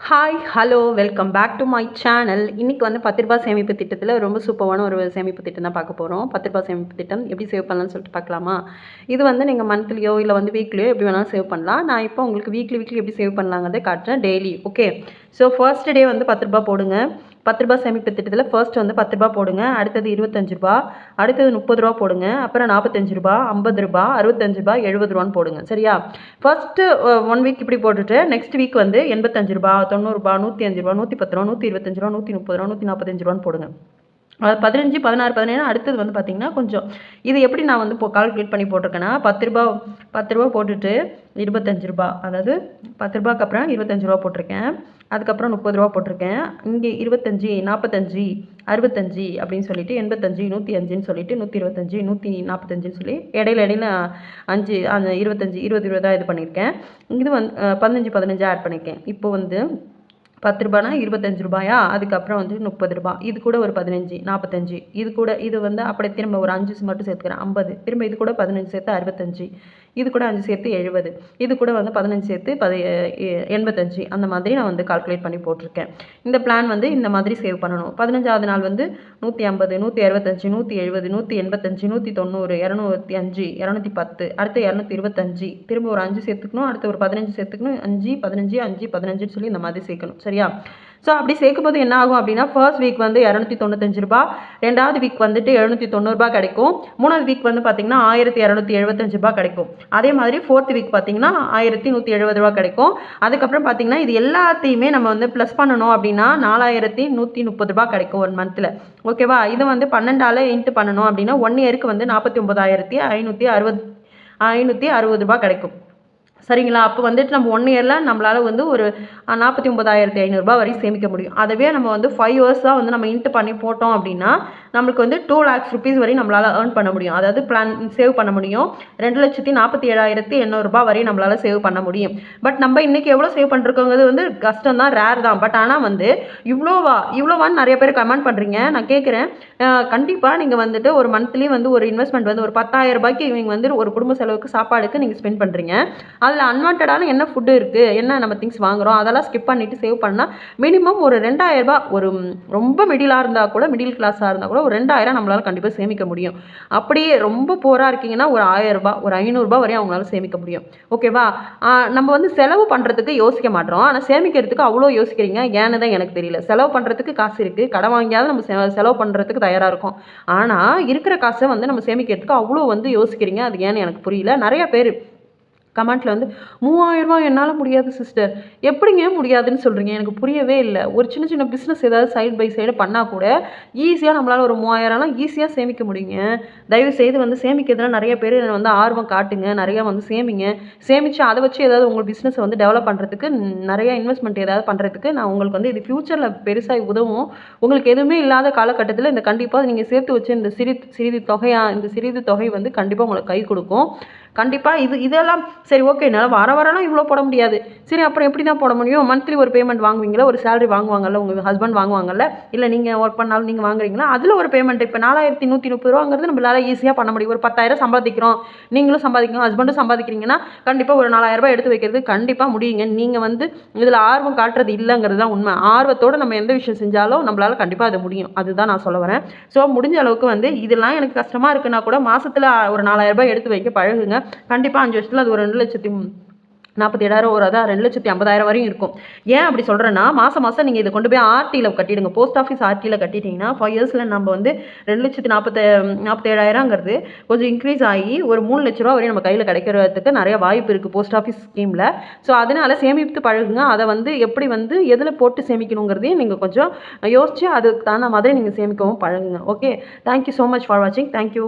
Hi hello welcome back to my channel. இன்றைக்கி வந்து 10 ரூபாய் சேமிப்பு திட்டத்தில் ரொம்ப சூப்பரான ஒரு சேமிப்பு திட்டம் தான் பார்க்க போகிறோம். 10 ரூபாய் சேமிப்பு திட்டம் எப்படி சேவ் பண்ணலாம்னு சொல்லிட்டு பார்க்கலாமா? இது வந்து நீங்கள் மந்த்லியோ இல்லை வந்து வீக்லியோ எப்படி வேணாலும் சேவ் பண்ணலாம். நான் இப்போ உங்களுக்கு வீக்லி எப்படி சேவ் பண்ணலாங்கிறத காட்டுறேன் daily. Okay, so first day வந்து 10 ரூபாய் போடுங்க. 10 ரூபாய் சேமிப்பு திட்டத்தில் ஃபர்ஸ்ட் வந்து 10 ரூபாய் போடுங்க. அடுத்தது 25 ரூபா, அடுத்தது 30 ரூபா போடுங்க. அப்புறம் 45 ரூபா, 50 ரூபா, 65 ரூபா, 70 ரூபான்னு போடுங்க. சரியா? ஃபர்ஸ்ட்டு 1 வீக் இப்படி போட்டுட்டு நெக்ஸ்ட் வீக் வந்து 85 ரூபா, 90 ரூபா, 105 ரூபா, 110 ரூபா, 125 ரூபா, 130 ரூபா, 145 ரூபான்னு போடுங்க. 15, 16, 17 அடுத்தது வந்து பார்த்தீங்கன்னா கொஞ்சம் இது எப்படி நான் வந்து இப்போ கால்குலேட் பண்ணி போட்டிருக்கேன்னா 10 ரூபா போட்டுட்டு 25 ரூபா, அதாவது 10 ரூபாய்க்கு அப்புறம் 25 ரூபா போட்டிருக்கேன். அதுக்கப்புறம் 30 ரூபா போட்டிருக்கேன். இங்கே 25, 45, 65 அப்படின்னு சொல்லிட்டு 85, 105ன்னு சொல்லிட்டு 125, 145ன்னு சொல்லி இடையில 5 அந்த 25, 20 20 இது பண்ணியிருக்கேன். இது வந்து 15 15 ஆட் பண்ணியிருக்கேன். இப்போ வந்து 10 ரூபானா 25 ரூபாயா, அதுக்கப்புறம் வந்து 30 ரூபா, இது கூட ஒரு 15, 45, இது கூட இது வந்து அப்படியே திரும்ப ஒரு 5 மட்டும் சேர்த்துக்கிறேன் 50, திரும்ப இது கூட 15 சேர்த்து 65, இது கூட 5 சேர்த்து 70, இது கூட வந்து 15 சேர்த்து 85, அந்த மாதிரி நான் வந்து கால்குலேட் பண்ணி போட்டிருக்கேன். இந்த பிளான் வந்து இந்த மாதிரி சேவ் பண்ணணும். 15வது நாள் வந்து 150, 165, 170, 185, 190, 205, 210, அடுத்து 225, திரும்ப ஒரு 5 சேர்த்துக்கணும், அடுத்து ஒரு 15 சேர்த்துக்கணும், 5 15 5 15ன்னு சொல்லி இந்த மாதிரி சேர்க்கணும். சரியா? ஸோ அப்படி சேர்க்கும்போது என்ன ஆகும் அப்படின்னா ஃபர்ஸ்ட் வீக் வந்து 295 ரூபா, ரெண்டாவது வீக் வந்துட்டு 790 ரூபா கிடைக்கும், மூணாவது வீக் வந்து பார்த்தீங்கன்னா 1275 ரூபா கிடைக்கும். அதே மாதிரி ஃபோர்த் வீக் பார்த்தீங்கன்னா 1170 ரூபா கிடைக்கும். அதுக்கப்புறம் பார்த்தீங்கன்னா இது எல்லாத்தையுமே நம்ம வந்து ப்ளஸ் பண்ணணும் அப்படின்னா 4130 ரூபா கிடைக்கும் ஒரு மந்த்தில். ஓகேவா? இது வந்து 12ஆல் இன்ட்டு பண்ணணும் அப்படின்னா 1 இயருக்கு வந்து 49,560 ரூபா கிடைக்கும். சரிங்களா? அப்போ வந்துட்டு நம்ம 1 இயரில் நம்மளால் வந்து ஒரு 49,500 ரூபா வரையும் சேமிக்க முடியும். அதுவே நம்ம வந்து 5 இயர்ஸ் தான் வந்து நம்ம இன்ட்டு பண்ணி போட்டோம் அப்படின்னா நம்மளுக்கு வந்து 2 lakhs rupees வரையும் நம்மளால் ஏர்ன் பண்ண முடியும். அதாவது பிளான் சேவ் பண்ண முடியும். 2,47,800 ரூபா வரையும் நம்மளால் சேவ் பண்ண முடியும். பட் நம்ம இன்றைக்கி எவ்வளோ சேவ் பண்ணிருக்கோங்கிறது வந்து கஷ்டம் தான், ரேர் தான். பட் ஆனால் வந்து இவ்வளோவான்னு நிறைய பேர் கமெண்ட் பண்ணுறீங்க. நான் கேட்குறேன், கண்டிப்பாக நீங்கள் வந்துட்டு ஒரு மந்த்லி வந்து ஒரு இன்வெஸ்ட்மெண்ட் வந்து ஒரு 10,000 ரூபாய்க்கு இவங்க வந்து ஒரு குடும்ப செலவுக்கு சாப்பாடுக்கு நீங்கள் ஸ்பெண்ட் பண்ணுறீங்க. அதில் அன்வான்டான என்ன ஃபுட்டு இருக்குது, என்ன நம்ம திங்ஸ் வாங்குகிறோம், அதெல்லாம் ஸ்கிப் பண்ணிவிட்டு சேவ் பண்ணால் மினிமம் ஒரு 2,000 ரூபா, ஒரு ரொம்ப மிடிலாக இருந்தால் கூட, மிடில் கிளாஸாக இருந்தால் கூட ஒரு 2,000 நம்மளால் கண்டிப்பாக சேமிக்க முடியும். அப்படியே ரொம்ப போராக இருக்கீங்கன்னா ஒரு 1000 ரூபா, ஒரு 500 ரூபா வரையும் அவங்களால சேமிக்க முடியும். ஓகேவா? நம்ம வந்து செலவு பண்ணுறதுக்கு யோசிக்க மாட்டோம், ஆனால் சேமிக்கிறதுக்கு அவ்வளோ யோசிக்கிறீங்க. ஏன்னு தான் எனக்கு தெரியல. செலவு பண்ணுறதுக்கு காசு இருக்குது, கடன் வாங்கியாவது நம்ம செலவு பண்ணுறதுக்கு தயாராக இருக்கும். ஆனால் இருக்கிற காசை வந்து நம்ம சேமிக்கிறதுக்கு அவ்வளோ வந்து யோசிக்கிறீங்க. அது ஏன்னு எனக்கு புரியல. நிறைய பேர் கமெண்ட்டில் வந்து 3000 ரூபா என்னால் முடியாது சிஸ்டர், எப்படிங்க முடியாதுன்னு சொல்கிறீங்க? எனக்கு புரியவே இல்லை. ஒரு சின்ன சின்ன பிஸ்னஸ் ஏதாவது சைட் பை சைடு பண்ணால் கூட ஈஸியாக நம்மளால் ஒரு 3000லாம் ஈஸியாக சேமிக்க முடியுங்க. தயவு செய்து வந்து சேமிக்கிறதுல நிறைய பேர் வந்து ஆர்வம் காட்டுங்க, நிறையா வந்து சேமித்து அதை வச்சு ஏதாவது உங்கள் பிஸ்னஸை வந்து டெவலப் பண்ணுறதுக்கு, நிறையா இன்வெஸ்ட்மெண்ட் ஏதாவது பண்ணுறதுக்கு நான் உங்களுக்கு வந்து இது ஃப்யூச்சரில் பெருசாக உதவும். உங்களுக்கு எதுவுமே இல்லாத காலகட்டத்தில் இந்த கண்டிப்பாக நீங்கள் சேர்த்து வச்சு இந்த சிறிது தொகை வந்து கண்டிப்பாக உங்களுக்கு கை கொடுக்கும். கண்டிப்பாக இதெல்லாம் சரி, ஓகே, என்னால் வரலாம் இவ்வளோ போட முடியாது. சரி, அப்புறம் எப்படி தான் போட முடியும்? மந்த்லி ஒரு பேமெண்ட் வாங்குவீங்களா, ஒரு சேலரி வாங்குவாங்கல்ல, உங்கள் ஹஸ்பண்ட் வாங்குவாங்கல்ல, இல்லை நீங்கள் ஒர்க் பண்ணாலும் நீங்கள் வாங்குறீங்களா, அதில் ஒரு பேமெண்ட். இப்போ 4130 ரூபாங்கிறது நம்மளால் ஈஸியாக பண்ண முடியும். ஒரு 10,000 சம்பாதிக்கிறோம், நீங்களும் சம்பாதிக்கணும், ஹஸ்பண்டும் சம்பாதிக்கிறீங்கன்னா கண்டிப்பாக ஒரு 4000 ரூபாய் எடுத்து வைக்கிறது கண்டிப்பாக முடியுங்க. நீங்கள் வந்து இதில் ஆர்வம் காட்டுறது இல்லைங்கிறது தான் உண்மை. ஆர்வத்தோடு நம்ம எந்த விஷயம் செஞ்சாலும் நம்மளால் கண்டிப்பாக அது முடியும். அதுதான் நான் சொல்ல வரேன். ஸோ முடிஞ்ச அளவுக்கு வந்து இதெல்லாம் எனக்கு கஷ்டமாக இருக்குன்னா கூட மாதத்தில் ஒரு 4000 ரூபாய் எடுத்து வைக்க பழகுங்க. கண்டிப்பாக 5 வருஷத்தில் அது ஒரு 2,47,000 ஒரு அதான் 2,50,000 வரையும் இருக்கும். ஏன் அப்படி சொல்கிறேன்னா, மாதம் நீங்கள் இதை கொண்டு போய் ஆர்டியில் கட்டிடுங்க. போஸ்ட் ஆஃபீஸ் ஆர்டியில் கட்டிட்டிங்கன்னா 5 இயர்ஸில் நம்ம வந்து 2,47,000ங்கிறது கொஞ்சம் இன்க்ரீஸ் ஆகி ஒரு 3 லட்ச ரூபா வரையும் நம்ம கையில் கிடைக்கிறதுக்கு நிறைய வாய்ப்பு இருக்குது போஸ்ட் ஆஃபீஸ் ஸ்கீமில். ஸோ அதனால் சேமித்து பழகுங்க. அதை வந்து எப்படி வந்து எதில் போட்டு சேமிக்கணுங்கிறதையும் நீங்கள் கொஞ்சம் யோசித்து அதுக்கு தகுந்த மாதிரி நீங்கள் சேமிக்கவும் பழகுங்க. Okay, thank you so much for வாட்சிங். தேங்க்யூ.